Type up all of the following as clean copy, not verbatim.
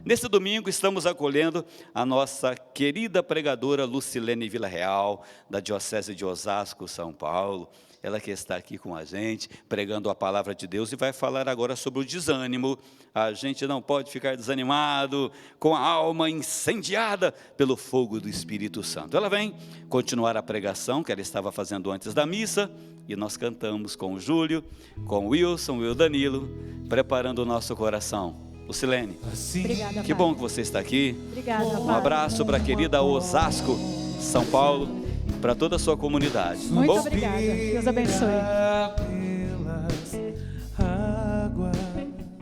Nesse domingo estamos acolhendo a nossa querida pregadora Lucilene Villarreal, da Diocese de Osasco, São Paulo. Ela que está aqui com a gente, pregando a palavra de Deus e vai falar agora sobre o desânimo. A gente não pode ficar desanimado, com a alma incendiada pelo fogo do Espírito Santo. Ela vem continuar a pregação que ela estava fazendo antes da missa, e nós cantamos com o Júlio, com o Wilson e o Danilo, preparando o nosso coração. Lucilene, Obrigada, que bom que você está aqui. Obrigada, Um abraço para a querida Osasco, São Paulo, para toda a sua comunidade. Muito obrigada. Deus abençoe.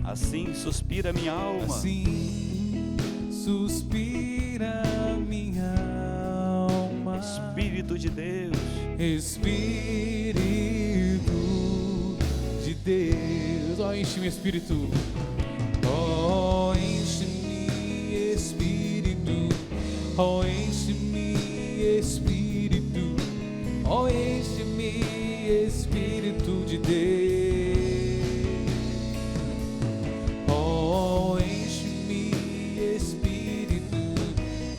Assim suspira minha alma. Assim suspira minha alma. Espírito de Deus. Espírito de Deus. Ó, enche-me, Espírito. Ó, enche-me, Espírito. Ó, enche-me, Espírito. Ó, enche-me, Espírito de Deus. Ó, enche-me, Espírito.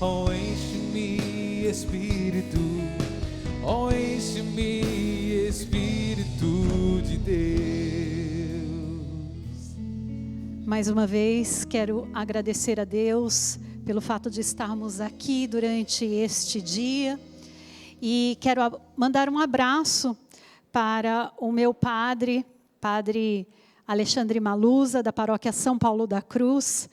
Ó, enche-me, Espírito. Ó, enche-me, Espírito de Deus. Mais uma vez, quero agradecer a Deus pelo fato de estarmos aqui durante este dia. E quero mandar um abraço para o meu padre Alexandre Maluza, da paróquia São Paulo da Cruz.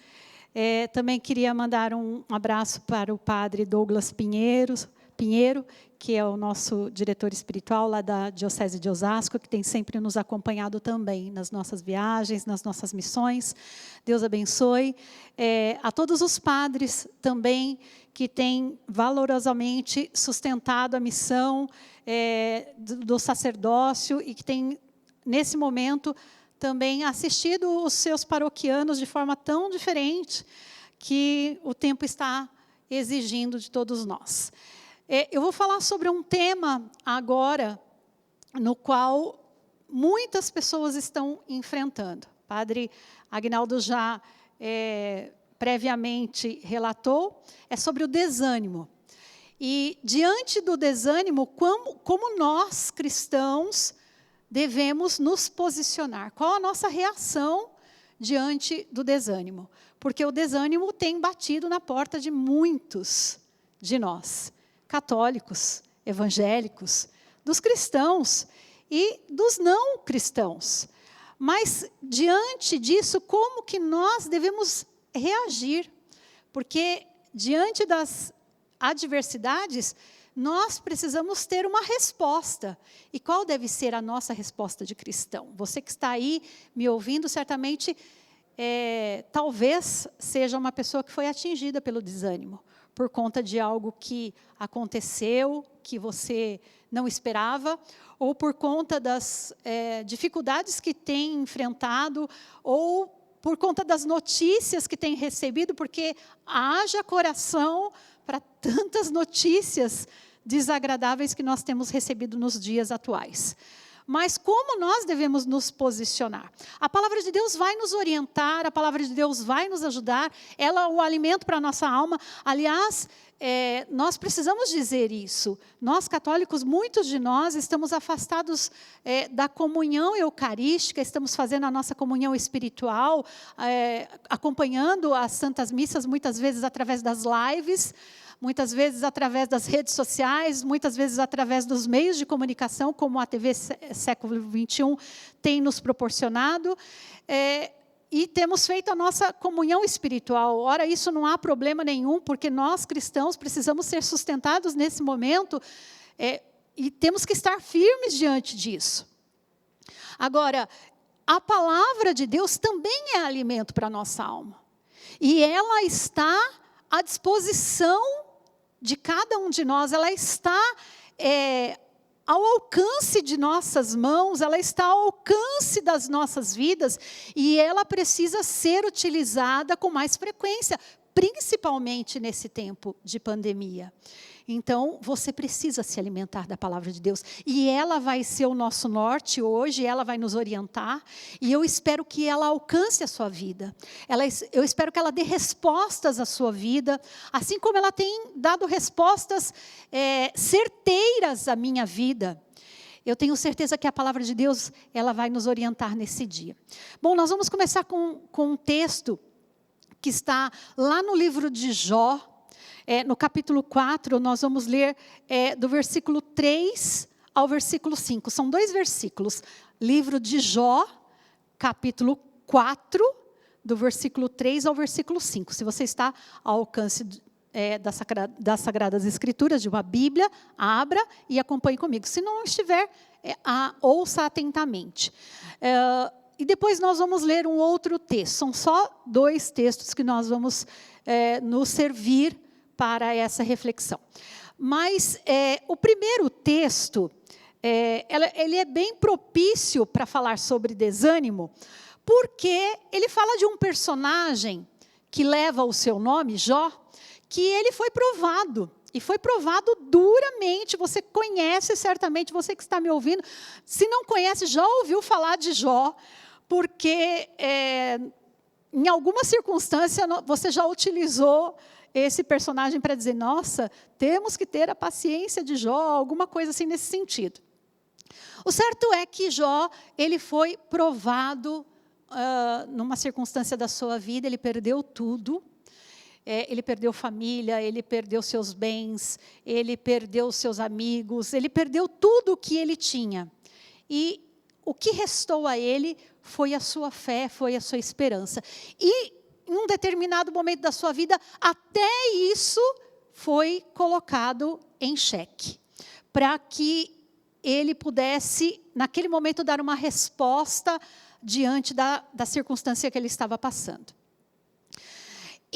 Também queria mandar um abraço para o padre Douglas Pinheiro, que é o nosso diretor espiritual lá da Diocese de Osasco, que tem sempre nos acompanhado também nas nossas viagens, nas nossas missões. Deus abençoe. A todos os padres também que têm valorosamente sustentado a missão do sacerdócio e que têm, nesse momento, também assistido os seus paroquianos de forma tão diferente que o tempo está exigindo de todos nós. Eu vou falar sobre um tema agora, no qual muitas pessoas estão enfrentando. O padre Agnaldo já previamente relatou, é sobre o desânimo. E diante do desânimo, como nós, cristãos, devemos nos posicionar? Qual a nossa reação diante do desânimo? Porque o desânimo tem batido na porta de muitos de nós, católicos, evangélicos, dos cristãos e dos não cristãos. Mas, diante disso, como que nós devemos reagir? Porque, diante das adversidades, nós precisamos ter uma resposta. E qual deve ser a nossa resposta de cristão? Você que está aí me ouvindo, certamente, talvez seja uma pessoa que foi atingida pelo desânimo, por conta de algo que aconteceu, que você não esperava, ou por conta das dificuldades que tem enfrentado, ou por conta das notícias que tem recebido, porque haja coração para tantas notícias desagradáveis que nós temos recebido nos dias atuais. Mas como nós devemos nos posicionar? A palavra de Deus vai nos orientar, a palavra de Deus vai nos ajudar, ela é o alimento para a nossa alma. Aliás, nós precisamos dizer isso. Nós, católicos, muitos de nós estamos afastados da comunhão eucarística, estamos fazendo a nossa comunhão espiritual, acompanhando as santas missas, muitas vezes através das lives, muitas vezes através das redes sociais, muitas vezes através dos meios de comunicação, como a TV Século XXI tem nos proporcionado, e temos feito a nossa comunhão espiritual. Ora, isso não há problema nenhum, porque nós, cristãos, precisamos ser sustentados nesse momento, e temos que estar firmes diante disso. Agora, a palavra de Deus também é alimento para a nossa alma, e ela está à disposição de cada um de nós, ela está ao alcance de nossas mãos, ela está ao alcance das nossas vidas, e ela precisa ser utilizada com mais frequência, principalmente nesse tempo de pandemia. Então, você precisa se alimentar da palavra de Deus. E ela vai ser o nosso norte hoje, ela vai nos orientar. E eu espero que ela alcance a sua vida. Eu espero que ela dê respostas à sua vida, assim como ela tem dado respostas certeiras à minha vida. Eu tenho certeza que a palavra de Deus, ela vai nos orientar nesse dia. Bom, nós vamos começar com um texto que está lá no livro de Jó. No capítulo 4, nós vamos ler do versículo 3 ao versículo 5. São 2 versículos. Livro de Jó, capítulo 4, do versículo 3 ao versículo 5. Se você está ao alcance das Sagradas Escrituras, de uma Bíblia, abra e acompanhe comigo. Se não estiver, ouça atentamente. E depois nós vamos ler um outro texto. São só 2 textos que nós vamos nos servir para essa reflexão. Mas o primeiro texto, ele é bem propício para falar sobre desânimo, porque ele fala de um personagem que leva o seu nome, Jó, que ele foi provado, e foi provado duramente. Você conhece certamente, você que está me ouvindo. Se não conhece, já ouviu falar de Jó, porque em alguma circunstância você já utilizou esse personagem para dizer, nossa, temos que ter a paciência de Jó, alguma coisa assim nesse sentido. O certo é que Jó, ele foi provado numa circunstância da sua vida, ele perdeu tudo. Ele perdeu família, ele perdeu seus bens, ele perdeu seus amigos, ele perdeu tudo o que ele tinha. E o que restou a ele foi a sua fé, foi a sua esperança. E em um determinado momento da sua vida, até isso foi colocado em xeque, para que ele pudesse, naquele momento, dar uma resposta diante da circunstância que ele estava passando.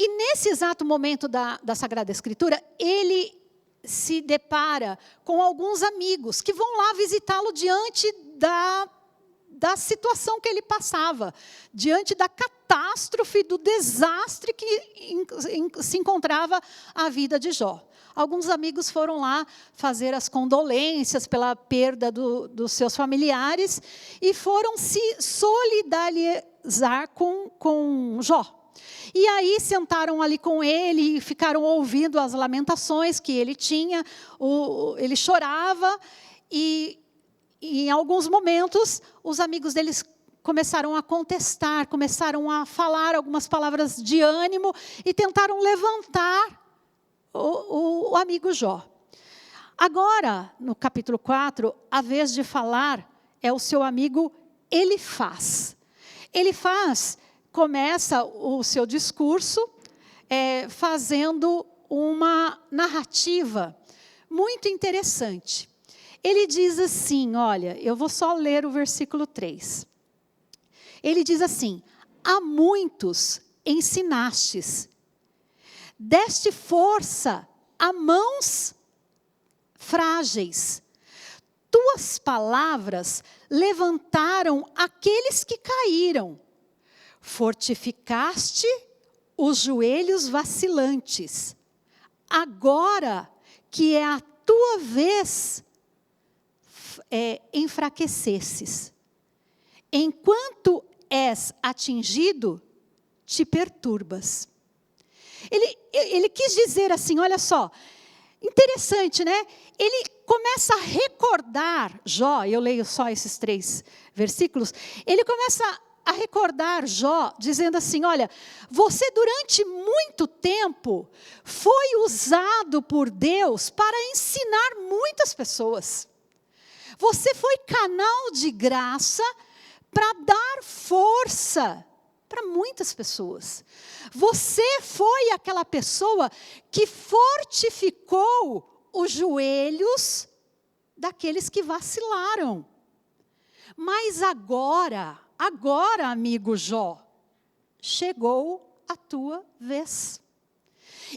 E nesse exato momento da Sagrada Escritura, ele se depara com alguns amigos que vão lá visitá-lo diante da situação que ele passava, diante da catástrofe, do desastre que se encontrava a vida de Jó. Alguns amigos foram lá fazer as condolências pela perda dos seus familiares e foram se solidarizar com Jó. E aí sentaram ali com ele e ficaram ouvindo as lamentações que ele tinha. Ele chorava e em alguns momentos os amigos deles começaram a contestar, começaram a falar algumas palavras de ânimo e tentaram levantar o amigo Jó. Agora, no capítulo 4, a vez de falar é o seu amigo Elifaz. Elifaz começa o seu discurso fazendo uma narrativa muito interessante. Ele diz assim, olha, eu vou só ler o versículo 3. Ele diz assim, a muitos ensinastes, deste força a mãos frágeis. Tuas palavras levantaram aqueles que caíram. Fortificaste os joelhos vacilantes. Agora que é a tua vez, enfraquecesses. Enquanto és atingido, te perturbas. Ele quis dizer assim, olha só, interessante, né? Ele começa a recordar Jó, eu leio só esses 3 versículos, ele começa a recordar Jó, dizendo assim, olha, você durante muito tempo foi usado por Deus para ensinar muitas pessoas. Você foi canal de graça para dar força para muitas pessoas. Você foi aquela pessoa que fortificou os joelhos daqueles que vacilaram. Mas agora, amigo Jó, chegou a tua vez.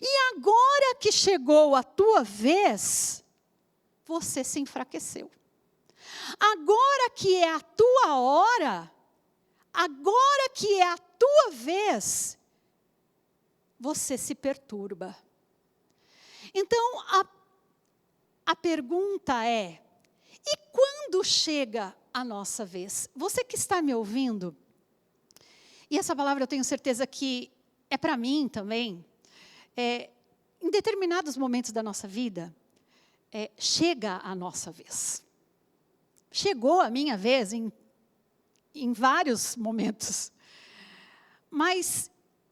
E agora que chegou a tua vez, você se enfraqueceu. Agora que é a tua hora, agora que é a tua vez, você se perturba. Então, a pergunta é, e quando chega a nossa vez? Você que está me ouvindo, e essa palavra eu tenho certeza que é para mim também, em determinados momentos da nossa vida, chega a nossa vez. Chegou a minha vez em vários momentos, mas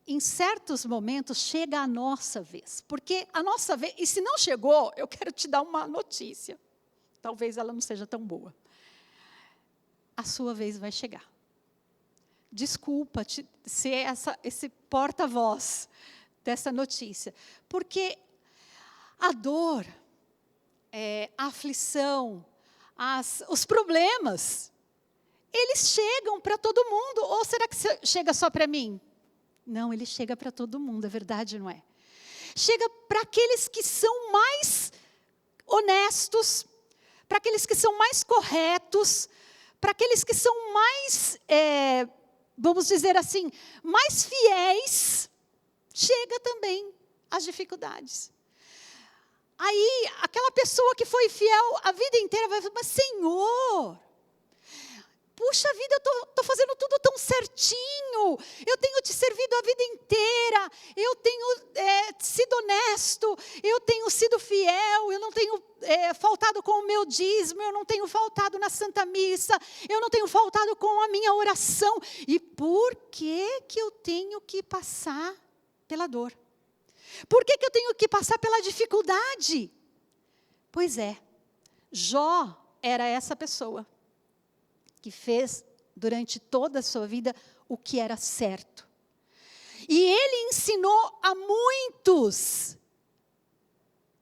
em certos momentos chega a nossa vez, porque a nossa vez, e se não chegou, eu quero te dar uma notícia, talvez ela não seja tão boa, a sua vez vai chegar. Desculpa ser esse porta-voz dessa notícia, porque a dor, a aflição, os problemas, eles chegam para todo mundo, ou será que chega só para mim? Não, ele chega para todo mundo, é verdade, não é? Chega para aqueles que são mais honestos, para aqueles que são mais corretos, para aqueles que são mais, vamos dizer assim, mais fiéis, chega também as dificuldades. Aí, aquela pessoa que foi fiel a vida inteira vai falar, mas Senhor, puxa vida, eu estou fazendo tudo tão certinho, eu tenho te servido a vida inteira, eu tenho sido honesto, eu tenho sido fiel, eu não tenho faltado com o meu dízimo, eu não tenho faltado na Santa Missa, eu não tenho faltado com a minha oração. E por que eu tenho que passar pela dor? Por que eu tenho que passar pela dificuldade? Pois é, Jó era essa pessoa que fez durante toda a sua vida o que era certo. E ele ensinou a muitos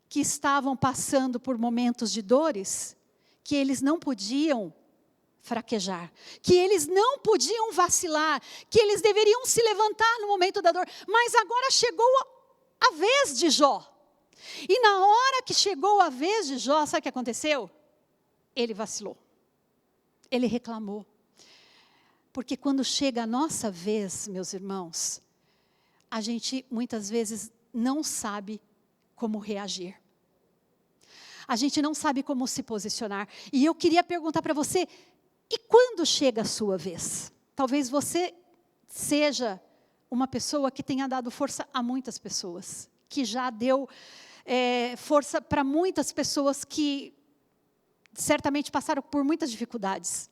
que estavam passando por momentos de dores, que eles não podiam fraquejar, que eles não podiam vacilar, que eles deveriam se levantar no momento da dor. Mas agora chegou a vez de Jó. E na hora que chegou a vez de Jó, sabe o que aconteceu? Ele vacilou. Ele reclamou. Porque quando chega a nossa vez, meus irmãos, a gente muitas vezes não sabe como reagir. A gente não sabe como se posicionar. E eu queria perguntar para você, e quando chega a sua vez? Talvez você seja uma pessoa que tenha dado força a muitas pessoas, que já deu força para muitas pessoas que certamente passaram por muitas dificuldades.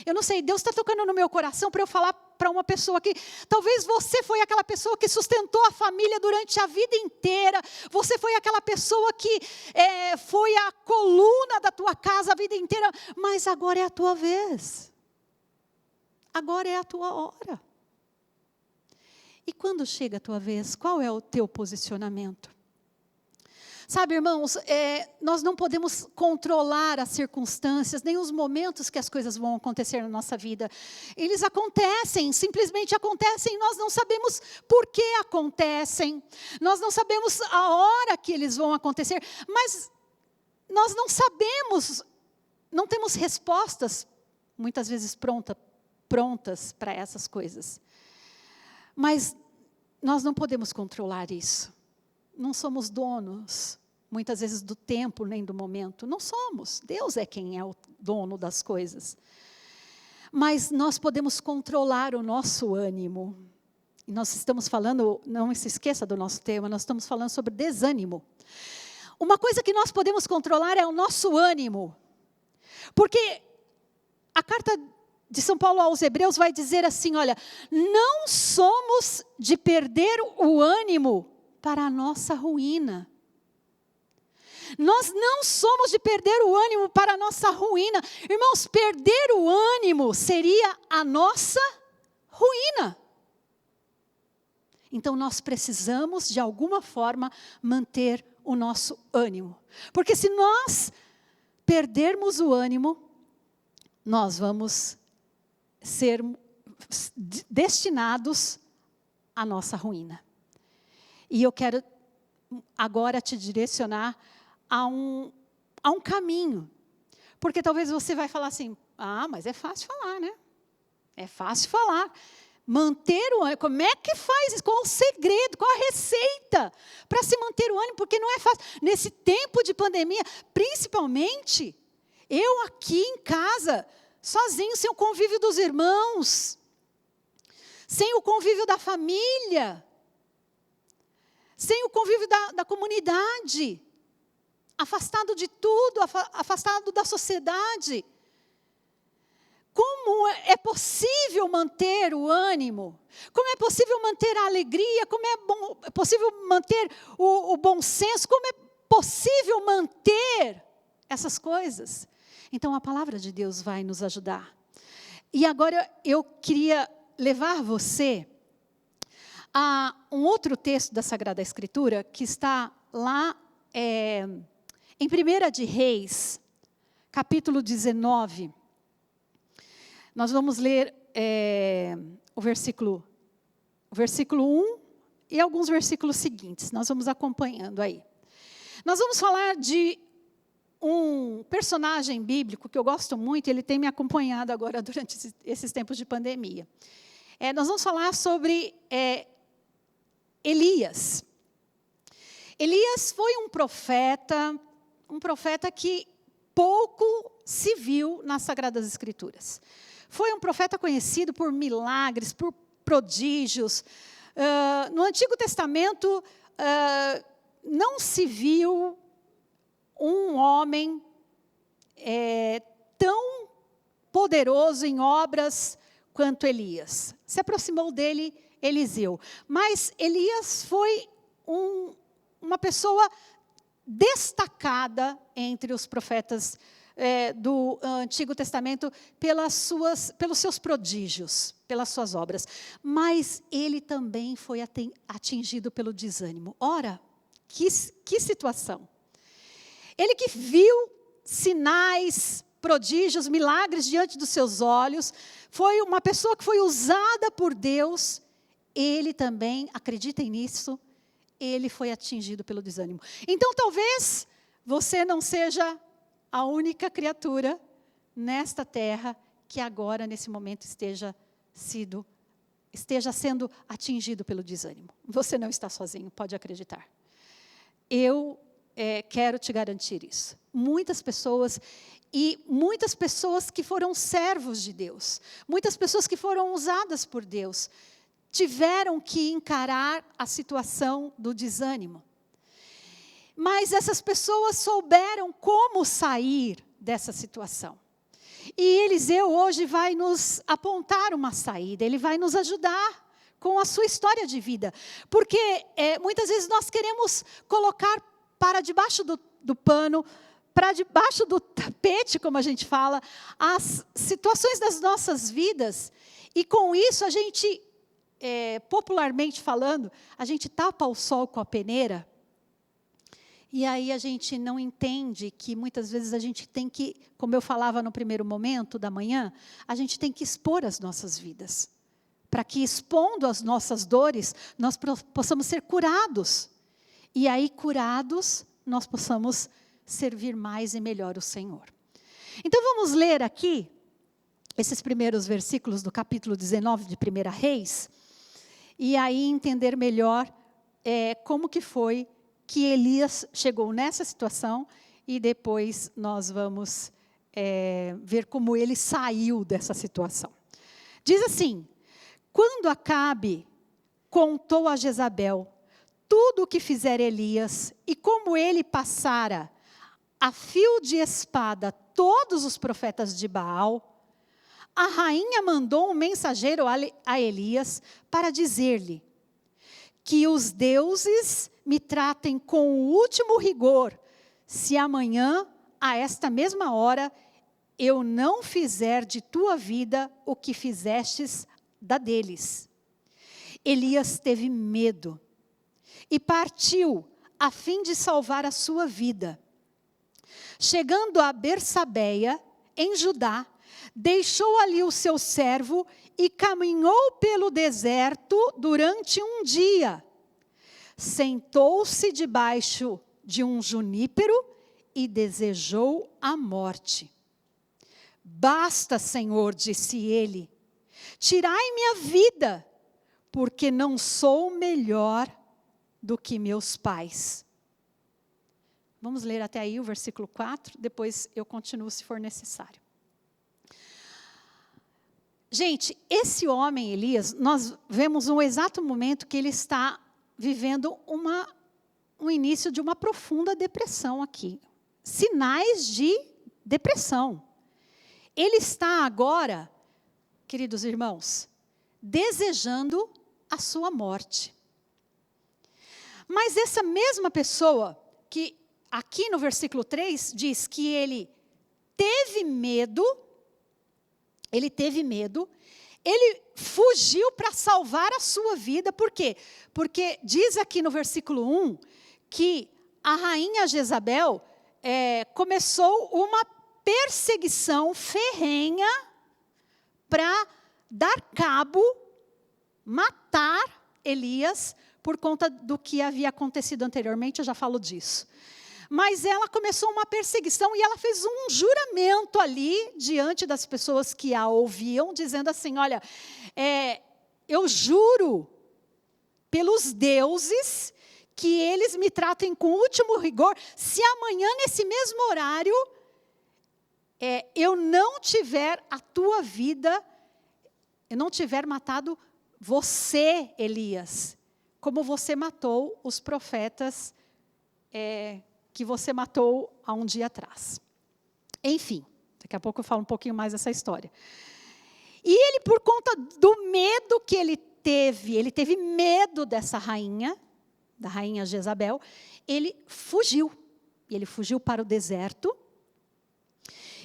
Eu não sei, Deus está tocando no meu coração para eu falar para uma pessoa que talvez você foi aquela pessoa que sustentou a família durante a vida inteira, você foi aquela pessoa que foi a coluna da tua casa a vida inteira, mas agora é a tua vez, agora é a tua hora. E quando chega a tua vez, qual é o teu posicionamento? Sabe, irmãos, nós não podemos controlar as circunstâncias, nem os momentos que as coisas vão acontecer na nossa vida. Eles acontecem, simplesmente acontecem, nós não sabemos por que acontecem, nós não sabemos a hora que eles vão acontecer, mas nós não sabemos, não temos respostas, muitas vezes prontas para essas coisas. Mas nós não podemos controlar isso. Não somos donos, muitas vezes, do tempo nem do momento. Não somos. Deus é quem é o dono das coisas. Mas nós podemos controlar o nosso ânimo. E nós estamos falando, não se esqueça do nosso tema, nós estamos falando sobre desânimo. Uma coisa que nós podemos controlar é o nosso ânimo. Porque a carta de São Paulo aos Hebreus vai dizer assim, olha, não somos de perder o ânimo para a nossa ruína. Nós não somos de perder o ânimo para a nossa ruína. Irmãos, perder o ânimo seria a nossa ruína. Então nós precisamos, de alguma forma, manter o nosso ânimo. Porque se nós perdermos o ânimo, nós vamos ser destinados à nossa ruína. E eu quero agora te direcionar a um caminho. Porque talvez você vai falar assim, mas é fácil falar, né? É fácil falar. Manter o ânimo, como é que faz isso? Qual o segredo, qual a receita para se manter o ânimo? Porque não é fácil. Nesse tempo de pandemia, principalmente, eu aqui em casa, sozinho, sem o convívio dos irmãos, sem o convívio da família, sem o convívio da comunidade, afastado de tudo, afastado da sociedade. Como é possível manter o ânimo? Como é possível manter a alegria? Como é possível manter o bom senso? Como é possível manter essas coisas? Então, a palavra de Deus vai nos ajudar. E agora eu queria levar você a um outro texto da Sagrada Escritura, que está lá em 1 de Reis, capítulo 19. Nós vamos ler o versículo 1 e alguns versículos seguintes. Nós vamos acompanhando aí. Nós vamos falar de um personagem bíblico que eu gosto muito, ele tem me acompanhado agora durante esses tempos de pandemia. Nós vamos falar sobre Elias. Elias foi um profeta que pouco se viu nas Sagradas Escrituras. Foi um profeta conhecido por milagres, por prodígios. No Antigo Testamento, não se viu um homem tão poderoso em obras quanto Elias. Se aproximou dele Eliseu. Mas Elias foi uma pessoa destacada entre os profetas do Antigo Testamento pelos seus prodígios, pelas suas obras. Mas ele também foi atingido pelo desânimo. Ora, que situação! Ele que viu sinais, prodígios, milagres diante dos seus olhos, foi uma pessoa que foi usada por Deus, ele também, acreditem nisso, ele foi atingido pelo desânimo. Então, talvez você não seja a única criatura nesta terra que agora, nesse momento, esteja sendo atingido pelo desânimo. Você não está sozinho, pode acreditar. Eu quero te garantir isso. Muitas pessoas que foram servos de Deus, muitas pessoas que foram usadas por Deus, tiveram que encarar a situação do desânimo. Mas essas pessoas souberam como sair dessa situação. E Eliseu hoje vai nos apontar uma saída, ele vai nos ajudar com a sua história de vida. Porque muitas vezes nós queremos colocar para debaixo do pano, para debaixo do tapete, como a gente fala, as situações das nossas vidas. E com isso a gente, popularmente falando, a gente tapa o sol com a peneira. E aí a gente não entende que muitas vezes a gente tem que, como eu falava no primeiro momento da manhã, a gente tem que expor as nossas vidas. Para que expondo as nossas dores, nós possamos ser curados. E aí, curados, nós possamos servir mais e melhor o Senhor. Então, vamos ler aqui esses primeiros versículos do capítulo 19 de 1 Reis, e aí entender melhor como que foi que Elias chegou nessa situação, e depois nós vamos ver como ele saiu dessa situação. Diz assim: quando Acabe contou a Jezabel tudo o que fizera Elias, e como ele passara a fio de espada todos os profetas de Baal, a rainha mandou um mensageiro a Elias para dizer-lhe: que os deuses me tratem com o último rigor, se amanhã, a esta mesma hora, eu não fizer de tua vida o que fizestes da deles. Elias teve medo e partiu a fim de salvar a sua vida. Chegando a Bersabeia, em Judá, deixou ali o seu servo e caminhou pelo deserto durante um dia. Sentou-se debaixo de um junípero e desejou a morte. Basta, Senhor, disse ele, tirai minha vida, porque não sou melhor do que meus pais. Vamos ler até aí o versículo 4, depois eu continuo se for necessário. Gente, esse homem, Elias, nós vemos um exato momento que ele está vivendo um início de uma profunda depressão aqui. Sinais de depressão. Ele está agora, queridos irmãos, desejando a sua morte. Mas essa mesma pessoa, que aqui no versículo 3 diz que ele teve medo, ele fugiu para salvar a sua vida. Por quê? Porque diz aqui no versículo 1 que a rainha Jezabel começou uma perseguição ferrenha para dar cabo, matar Elias por conta do que havia acontecido anteriormente, eu já falo disso. Mas ela começou uma perseguição e ela fez um juramento ali, diante das pessoas que a ouviam, dizendo assim, olha, eu juro pelos deuses que eles me tratem com o último rigor, se amanhã, nesse mesmo horário, eu não tiver a tua vida, eu não tiver matado você, Elias, como você matou os profetas que você matou há um dia atrás. Enfim, daqui a pouco eu falo um pouquinho mais dessa história. E ele, por conta do medo que ele teve medo dessa rainha, da rainha Jezabel, ele fugiu. Ele fugiu para o deserto.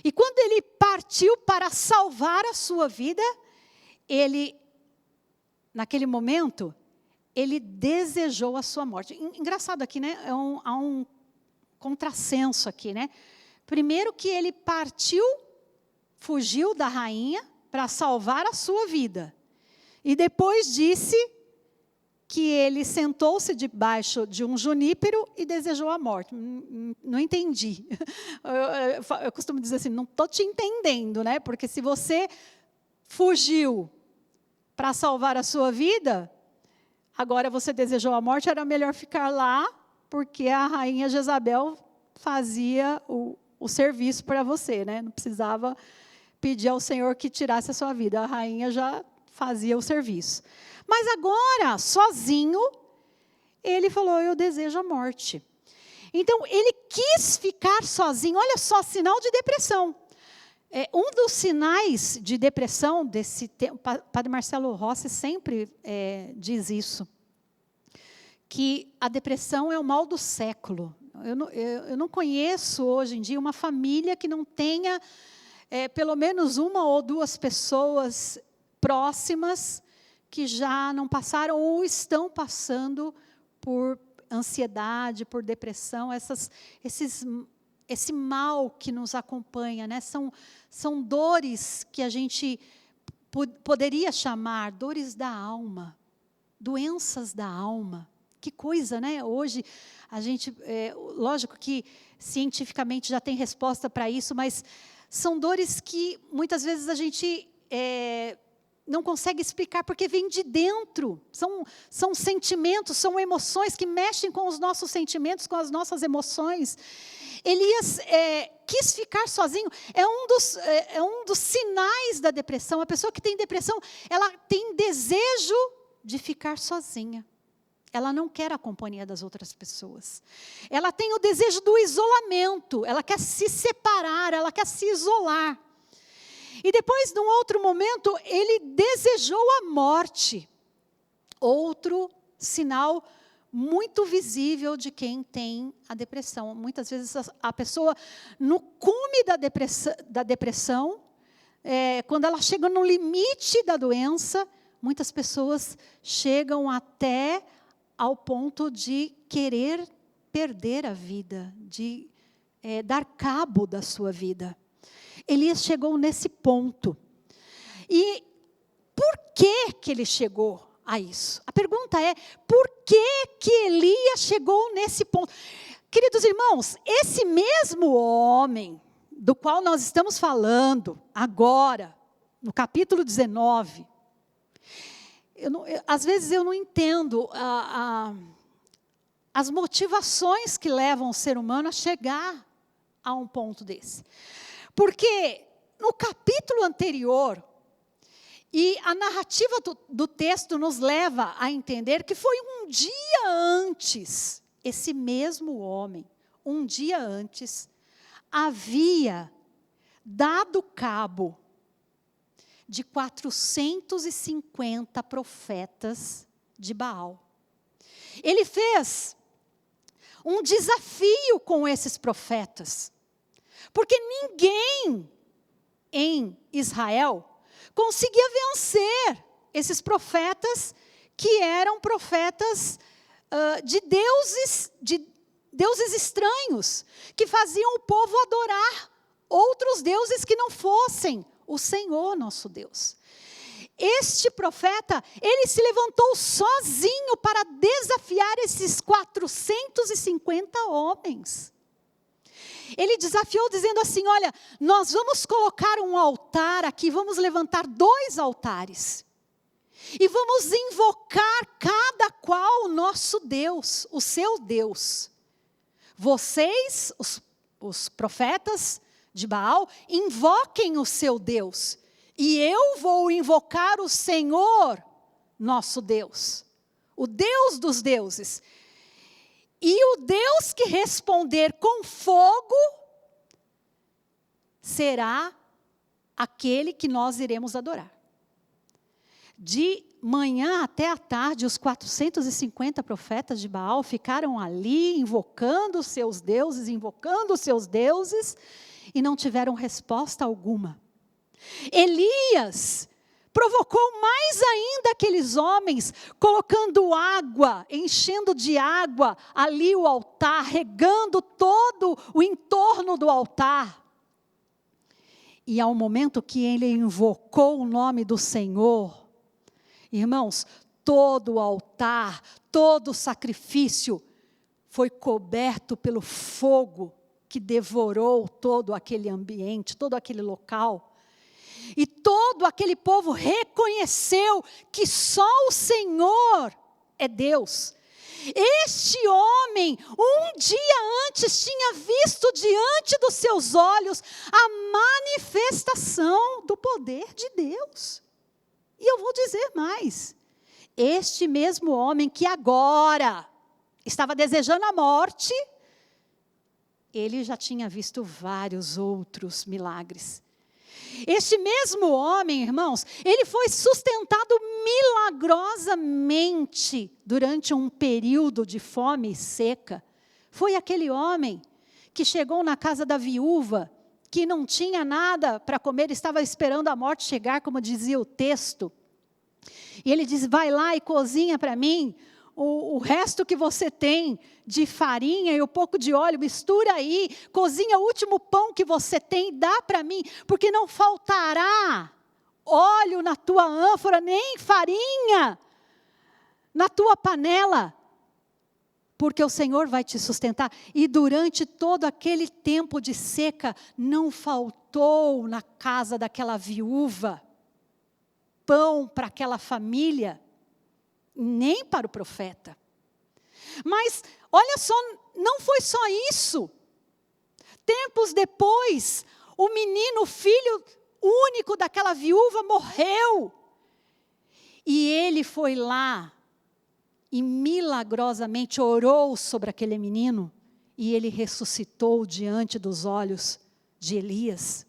E quando ele partiu para salvar a sua vida, naquele momento, ele desejou a sua morte. Engraçado aqui, né? Há um contrassenso aqui, né? Primeiro que ele fugiu da rainha para salvar a sua vida. E depois disse que ele sentou-se debaixo de um junípero e desejou a morte. Não entendi. Eu costumo dizer assim, não estou te entendendo, né? Porque se você fugiu para salvar a sua vida, agora você desejou a morte, era melhor ficar lá, porque a rainha Jezabel fazia o serviço para você, né? Não precisava pedir ao Senhor que tirasse a sua vida, a rainha já fazia o serviço. Mas agora, sozinho, ele falou, eu desejo a morte. Então, ele quis ficar sozinho, olha só, sinal de depressão. Um dos sinais de depressão desse tempo, Padre Marcelo Rossi sempre diz isso, que a depressão é o mal do século. Eu não conheço hoje em dia uma família que não tenha pelo menos uma ou duas pessoas próximas que já não passaram ou estão passando por ansiedade, por depressão, esse mal que nos acompanha, né? São dores que a gente poderia chamar dores da alma, doenças da alma. Que coisa, né? Hoje, a gente, lógico que cientificamente já tem resposta para isso, mas são dores que muitas vezes a gente não consegue explicar, porque vem de dentro. São sentimentos, são emoções que mexem com os nossos sentimentos, com as nossas emoções. Elias quis ficar sozinho. É um dos sinais da depressão. A pessoa que tem depressão, ela tem desejo de ficar sozinha. Ela não quer a companhia das outras pessoas. Ela tem o desejo do isolamento. Ela quer se separar, ela quer se isolar. E depois, num outro momento, ele desejou a morte. Outro sinal muito visível de quem tem a depressão. Muitas vezes a pessoa, no cume da depressão, quando ela chega no limite da doença, muitas pessoas chegam até ao ponto de querer perder a vida, de dar cabo da sua vida. Elias chegou nesse ponto. E por que ele chegou a isso? A pergunta é, por que Elias chegou nesse ponto? Queridos irmãos, esse mesmo homem do qual nós estamos falando agora, no capítulo 19, às vezes eu não entendo as motivações que levam o ser humano a chegar a um ponto desse. Porque no capítulo anterior, e a narrativa do texto nos leva a entender que foi um dia antes, esse mesmo homem, um dia antes, havia dado cabo de 450 profetas de Baal. Ele fez um desafio com esses profetas, porque ninguém em Israel conseguia vencer esses profetas que eram profetas de deuses estranhos, que faziam o povo adorar outros deuses que não fossem o Senhor nosso Deus. Este profeta, ele se levantou sozinho para desafiar esses 450 homens. Ele desafiou dizendo assim, olha, nós vamos colocar um altar aqui, vamos levantar 2 altares. E vamos invocar cada qual o nosso Deus, o seu Deus. Vocês, os profetas de Baal, invoquem o seu Deus. E eu vou invocar o Senhor, nosso Deus. O Deus dos deuses. E o Deus que responder com fogo será aquele que nós iremos adorar. De manhã até a tarde, os 450 profetas de Baal ficaram ali invocando os seus deuses, e não tiveram resposta alguma. Elias provocou mais ainda aqueles homens, colocando água, enchendo de água ali o altar, regando todo o entorno do altar. E ao momento que ele invocou o nome do Senhor, irmãos, todo o altar, todo o sacrifício foi coberto pelo fogo que devorou todo aquele ambiente, todo aquele local. E todo aquele povo reconheceu que só o Senhor é Deus. Este homem, um dia antes, tinha visto diante dos seus olhos a manifestação do poder de Deus. E eu vou dizer mais. Este mesmo homem que agora estava desejando a morte, ele já tinha visto vários outros milagres. Este mesmo homem, irmãos, ele foi sustentado milagrosamente durante um período de fome e seca. Foi aquele homem que chegou na casa da viúva, que não tinha nada para comer, estava esperando a morte chegar, como dizia o texto. E ele diz, vai lá e cozinha para mim o resto que você tem de farinha e um pouco de óleo, mistura aí, cozinha o último pão que você tem, dá para mim, porque não faltará óleo na tua ânfora, nem farinha na tua panela, porque o Senhor vai te sustentar. E durante todo aquele tempo de seca, não faltou na casa daquela viúva pão para aquela família, nem para o profeta. Mas, olha só, não foi só isso. Tempos depois, o menino, o filho único daquela viúva morreu. E ele foi lá e milagrosamente orou sobre aquele menino. E ele ressuscitou diante dos olhos de Elias.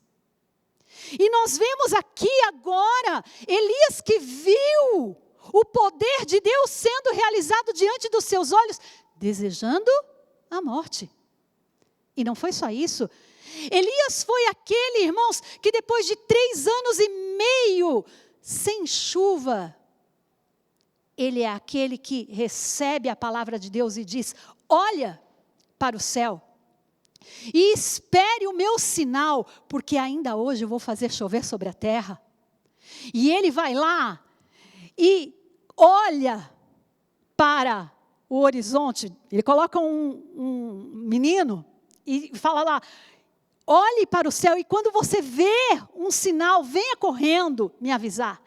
E nós vemos aqui agora, Elias que viu o poder de Deus sendo realizado diante dos seus olhos, desejando a morte. E não foi só isso. Elias foi aquele, irmãos, que depois de 3 anos e meio sem chuva, ele é aquele que recebe a palavra de Deus e diz, olha para o céu e espere o meu sinal, porque ainda hoje eu vou fazer chover sobre a terra. E ele vai lá e olha para o horizonte, ele coloca um menino e fala lá, olhe para o céu e quando você vê um sinal, venha correndo me avisar.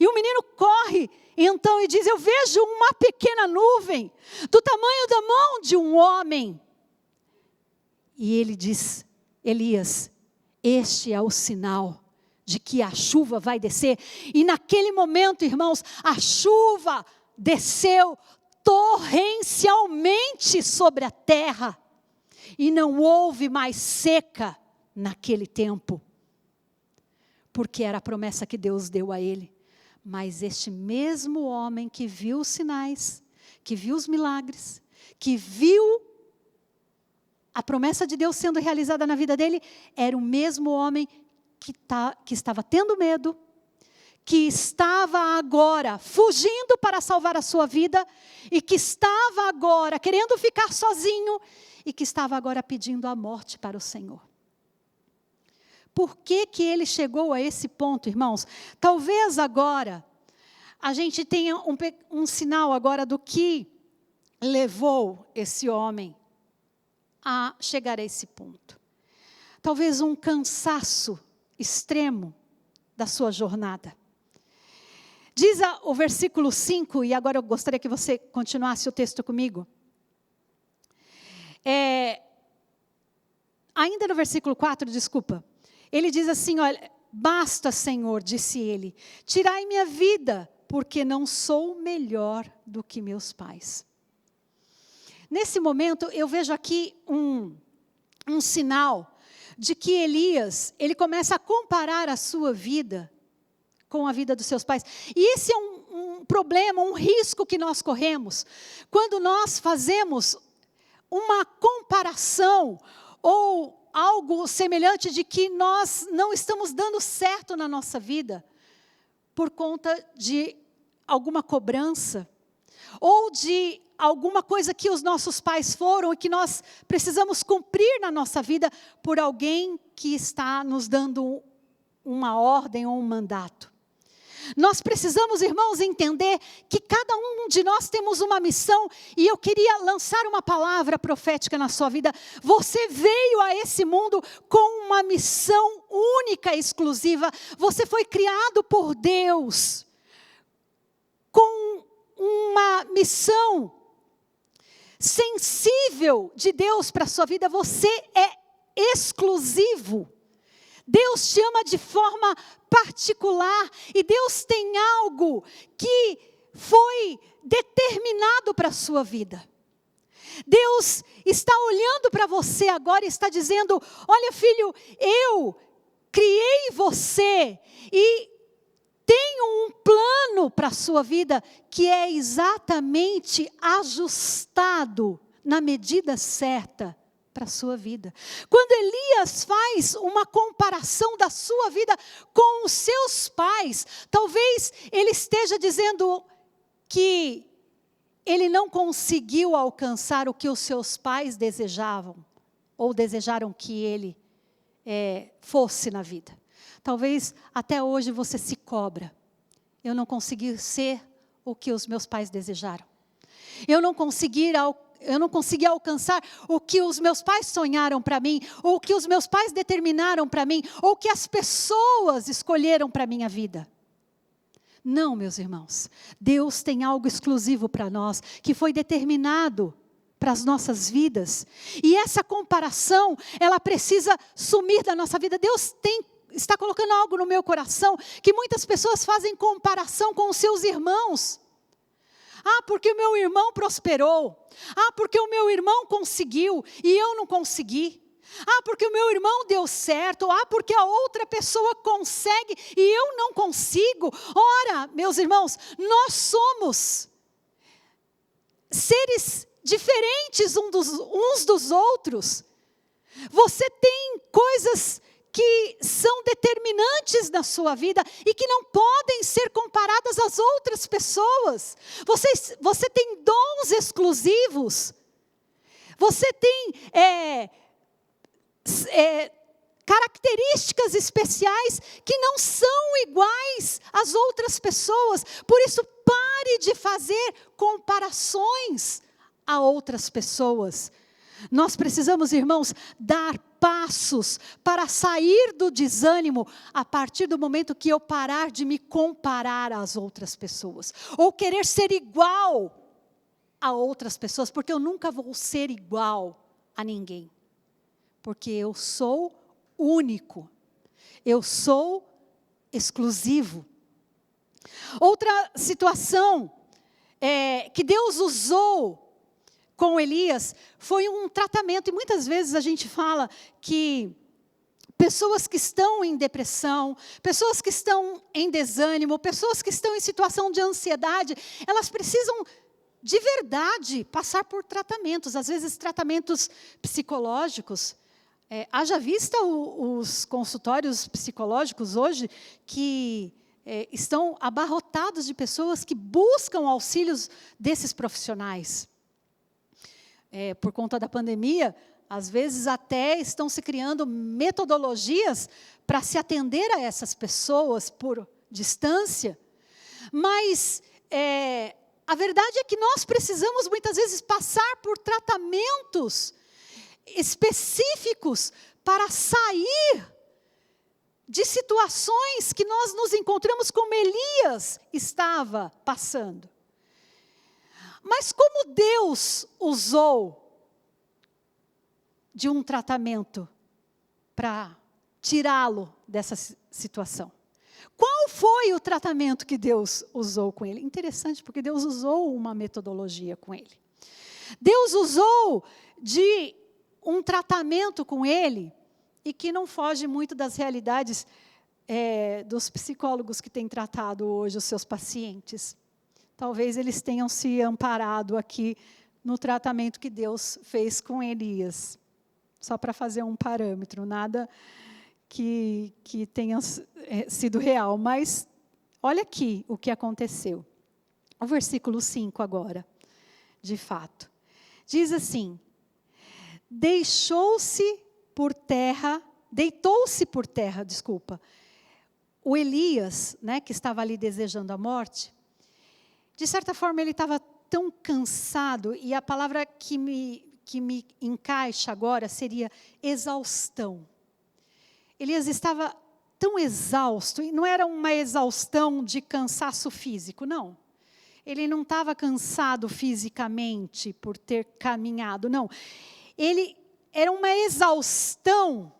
E o menino corre então e diz: eu vejo uma pequena nuvem do tamanho da mão de um homem. E ele diz: Elias, este é o sinal de que a chuva vai descer. E naquele momento, irmãos, a chuva desceu torrencialmente sobre a terra. E não houve mais seca naquele tempo. Porque era a promessa que Deus deu a ele. Mas este mesmo homem que viu os sinais, que viu os milagres, que viu a promessa de Deus sendo realizada na vida dele, era o mesmo homem que estava tendo medo, que estava agora fugindo para salvar a sua vida, e que estava agora querendo ficar sozinho, e que estava agora pedindo a morte para o Senhor. Por que que ele chegou a esse ponto, irmãos? Talvez agora a gente tenha um sinal agora do que levou esse homem a chegar a esse ponto. Talvez um cansaço extremo da sua jornada. Diz o versículo 5, e agora eu gostaria que você continuasse o texto comigo. Ainda no versículo 4, desculpa. Ele diz assim, olha: basta, Senhor, disse ele, tirai minha vida, porque não sou melhor do que meus pais. Nesse momento, eu vejo aqui um sinal de que Elias, ele começa a comparar a sua vida com a vida dos seus pais. E esse é um problema, um risco que nós corremos, quando nós fazemos uma comparação, ou algo semelhante de que nós não estamos dando certo na nossa vida, por conta de alguma cobrança, ou de alguma coisa que os nossos pais foram e que nós precisamos cumprir na nossa vida por alguém que está nos dando uma ordem ou um mandato. Nós precisamos, irmãos, entender que cada um de nós temos uma missão, e eu queria lançar uma palavra profética na sua vida. Você veio a esse mundo com uma missão única e exclusiva. Você foi criado por Deus com uma missão sensível de Deus para a sua vida. Você é exclusivo. Deus te ama de forma particular, e Deus tem algo que foi determinado para a sua vida. Deus está olhando para você agora e está dizendo: olha, filho, eu criei você e tenho um plano para a sua vida que é exatamente ajustado na medida certa para a sua vida. Quando Elias faz uma comparação da sua vida com os seus pais, talvez ele esteja dizendo que ele não conseguiu alcançar o que os seus pais desejavam, ou desejaram que ele fosse na vida. Talvez até hoje você se cobra: eu não consegui ser o que os meus pais desejaram. Eu não consegui alcançar o que os meus pais sonharam para mim, ou o que os meus pais determinaram para mim, ou o que as pessoas escolheram para a minha vida. Não, meus irmãos, Deus tem algo exclusivo para nós, que foi determinado para as nossas vidas, e essa comparação, ela precisa sumir da nossa vida. Deus está colocando algo no meu coração, que muitas pessoas fazem comparação com os seus irmãos. Ah, porque o meu irmão prosperou. Ah, porque o meu irmão conseguiu e eu não consegui. Ah, porque o meu irmão deu certo. Ah, porque a outra pessoa consegue e eu não consigo. Ora, meus irmãos, nós somos seres diferentes uns dos outros. Você tem coisas que são determinantes na sua vida e que não podem ser comparadas às outras pessoas. Você tem dons exclusivos. Você tem características especiais que não são iguais às outras pessoas. Por isso, pare de fazer comparações a outras pessoas. Nós precisamos, irmãos, dar passos para sair do desânimo a partir do momento que eu parar de me comparar às outras pessoas, ou querer ser igual a outras pessoas, porque eu nunca vou ser igual a ninguém, porque eu sou único, eu sou exclusivo. Outra situação que Deus usou com Elias foi um tratamento, e muitas vezes a gente fala que pessoas que estão em depressão, pessoas que estão em desânimo, pessoas que estão em situação de ansiedade, elas precisam de verdade passar por tratamentos, às vezes tratamentos psicológicos. Haja vista os consultórios psicológicos hoje que estão abarrotados de pessoas que buscam auxílios desses profissionais. Por conta da pandemia, às vezes até estão se criando metodologias para se atender a essas pessoas por distância, mas a verdade é que nós precisamos muitas vezes passar por tratamentos específicos para sair de situações que nós nos encontramos como Elias estava passando. Mas como Deus usou de um tratamento para tirá-lo dessa situação? Qual foi o tratamento que Deus usou com ele? Interessante, porque Deus usou uma metodologia com ele. Deus usou de um tratamento com ele, e que não foge muito das realidades dos psicólogos que têm tratado hoje os seus pacientes. Talvez eles tenham se amparado aqui no tratamento que Deus fez com Elias. Só para fazer um parâmetro, nada que tenha sido real. Mas olha aqui o que aconteceu. O versículo 5 agora, de fato. Diz assim: deitou-se por terra, o Elias, que estava ali desejando a morte. De certa forma, ele estava tão cansado, e a palavra que me encaixa agora seria exaustão. Elias estava tão exausto, e não era uma exaustão de cansaço físico, não. Ele não estava cansado fisicamente por ter caminhado, não. Ele era uma exaustão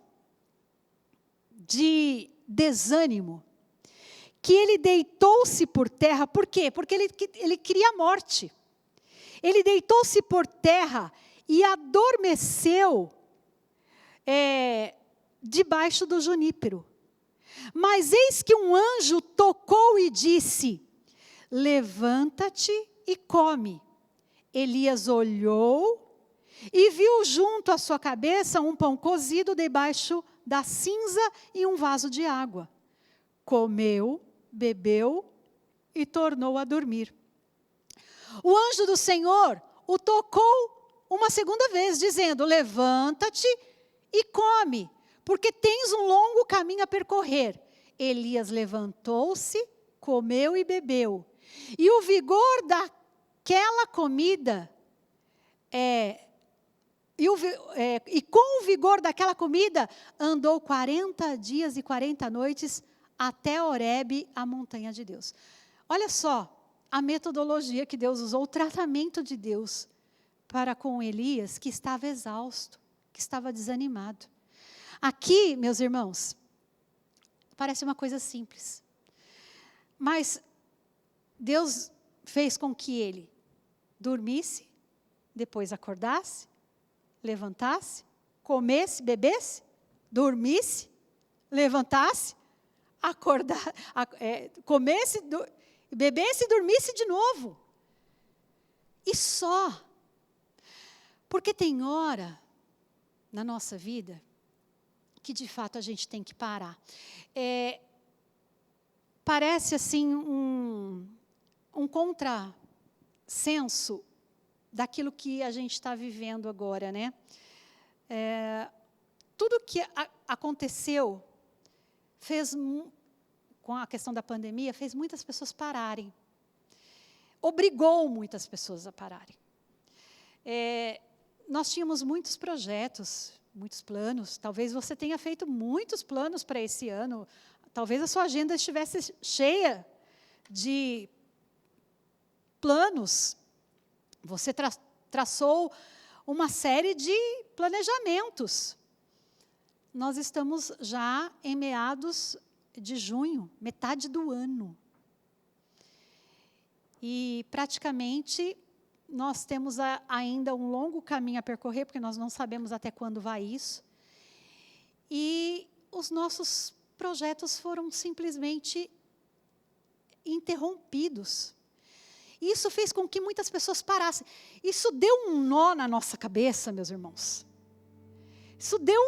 de desânimo, que ele deitou-se por terra. Por quê? Porque ele queria a morte. Ele deitou-se por terra e adormeceu debaixo do junípero. Mas eis que um anjo tocou e disse: levanta-te e come. Elias olhou e viu junto à sua cabeça um pão cozido debaixo da cinza e um vaso de água. Comeu, bebeu e tornou a dormir. O anjo do Senhor o tocou uma segunda vez, dizendo: levanta-te e come, porque tens um longo caminho a percorrer. Elias levantou-se, comeu e bebeu. E o vigor daquela comida, e com o vigor daquela comida, andou 40 dias e 40 noites até Horebe, a montanha de Deus. Olha só a metodologia que Deus usou, o tratamento de Deus para com Elias, que estava exausto, que estava desanimado. Aqui, meus irmãos, parece uma coisa simples, mas Deus fez com que ele dormisse, depois acordasse, levantasse, comesse, bebesse, dormisse, levantasse, comesse, bebesse e dormisse de novo. E só. Porque tem hora na nossa vida que de fato a gente tem que parar. Parece assim um contrassenso daquilo que a gente está vivendo agora, né? Tudo que aconteceu com a questão da pandemia, fez muitas pessoas pararem. Obrigou muitas pessoas a pararem. nós tínhamos muitos projetos, muitos planos. Talvez você tenha feito muitos planos para esse ano. Talvez a sua agenda estivesse cheia de planos. Você traçou uma série de planejamentos. Nós estamos já em meados de junho, metade do ano. E praticamente nós temos ainda um longo caminho a percorrer, porque nós não sabemos até quando vai isso. E os nossos projetos foram simplesmente interrompidos. Isso fez com que muitas pessoas parassem. Isso deu um nó na nossa cabeça, meus irmãos. Isso deu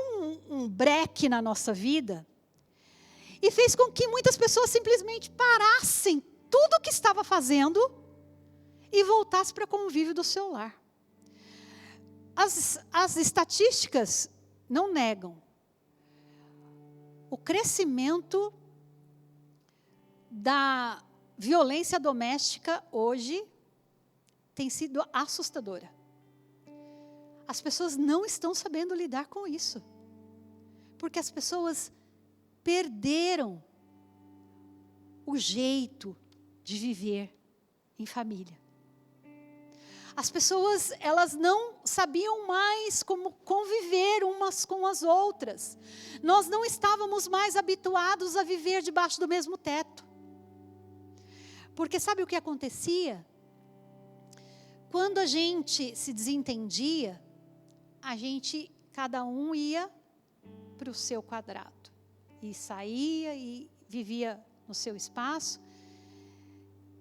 um breque na nossa vida. E fez com que muitas pessoas simplesmente parassem tudo o que estava fazendo e voltassem para o convívio do seu lar. As estatísticas não negam. O crescimento da violência doméstica hoje tem sido assustadora. As pessoas não estão sabendo lidar com isso. Porque as pessoas perderam o jeito de viver em família. As pessoas, elas não sabiam mais como conviver umas com as outras. Nós não estávamos mais habituados a viver debaixo do mesmo teto. Porque sabe o que acontecia? Quando a gente se desentendia, cada um ia para o seu quadrado. E saía e vivia no seu espaço.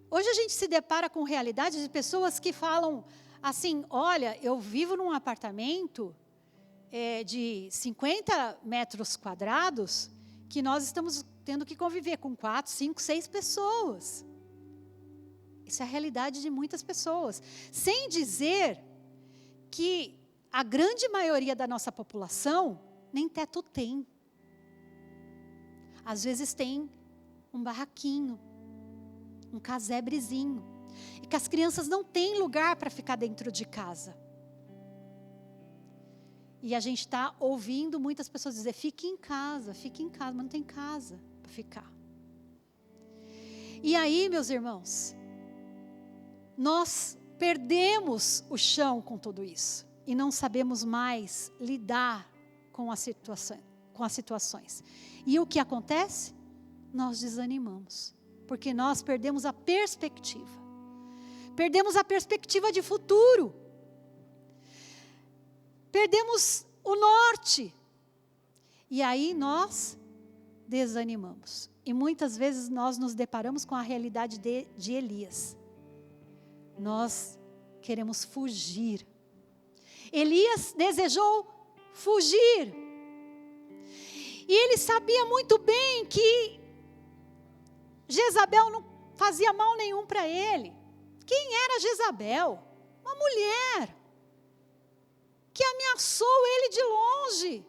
Hoje a gente se depara com realidades de pessoas que falam assim, olha, eu vivo num apartamento de 50 metros quadrados, que nós estamos tendo que conviver com 4, 5, 6 pessoas. Isso é a realidade de muitas pessoas. Sem dizer que a grande maioria da nossa população nem teto tem. Às vezes tem um barraquinho, um casebrezinho. E que as crianças não têm lugar para ficar dentro de casa. E a gente está ouvindo muitas pessoas dizer, fique em casa, mas não tem casa para ficar. E aí, meus irmãos, nós perdemos o chão com tudo isso. E não sabemos mais lidar com as situações. E o que acontece? Nós desanimamos. Porque nós perdemos a perspectiva. Perdemos a perspectiva de futuro. Perdemos o norte. E aí nós desanimamos. E muitas vezes nós nos deparamos com a realidade de Elias. Nós queremos fugir. Elias desejou fugir. E ele sabia muito bem que Jezabel não fazia mal nenhum para ele. Quem era Jezabel? Uma mulher que ameaçou ele de longe.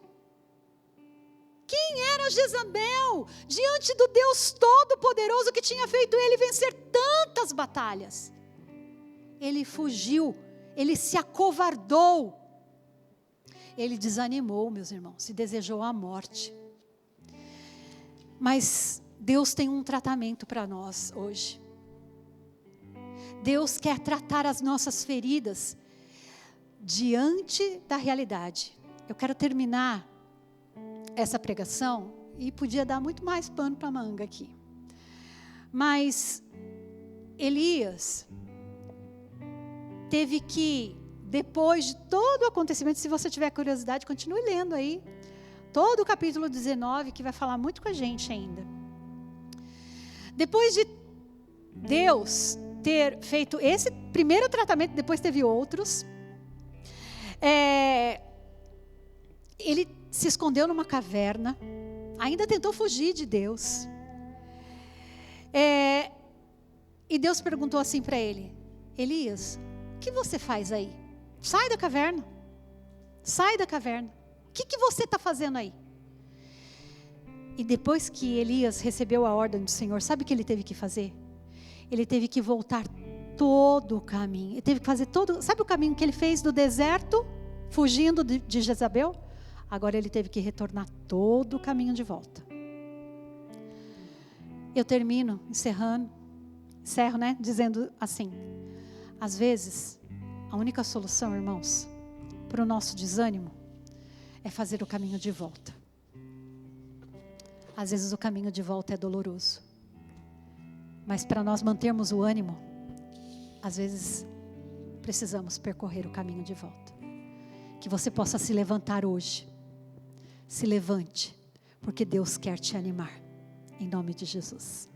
Quem era Jezabel? Diante do Deus Todo-Poderoso que tinha feito ele vencer tantas batalhas. Ele fugiu, ele se acovardou. Ele desanimou, meus irmãos, e desejou a morte. Mas Deus tem um tratamento para nós hoje. Deus quer tratar as nossas feridas diante da realidade. Eu quero terminar essa pregação e podia dar muito mais pano para manga aqui. Mas Elias teve que, depois de todo o acontecimento, se você tiver curiosidade, continue lendo aí. Todo o capítulo 19, que vai falar muito com a gente ainda. Depois de Deus ter feito esse primeiro tratamento, depois teve outros. Ele se escondeu numa caverna. Ainda tentou fugir de Deus. E Deus perguntou assim para ele: Elias, o que você faz aí? Sai da caverna. Sai da caverna. O que você está fazendo aí? E depois que Elias recebeu a ordem do Senhor, sabe o que ele teve que fazer? Ele teve que voltar todo o caminho. Ele teve que fazer todo... Sabe o caminho que ele fez do deserto fugindo de Jezabel, agora ele teve que retornar todo o caminho de volta. Eu termino, encerro, né, dizendo assim: às vezes, a única solução, irmãos, para o nosso desânimo, é fazer o caminho de volta. Às vezes o caminho de volta é doloroso, mas para nós mantermos o ânimo, às vezes precisamos percorrer o caminho de volta. Que você possa se levantar hoje. Se levante, porque Deus quer te animar. Em nome de Jesus.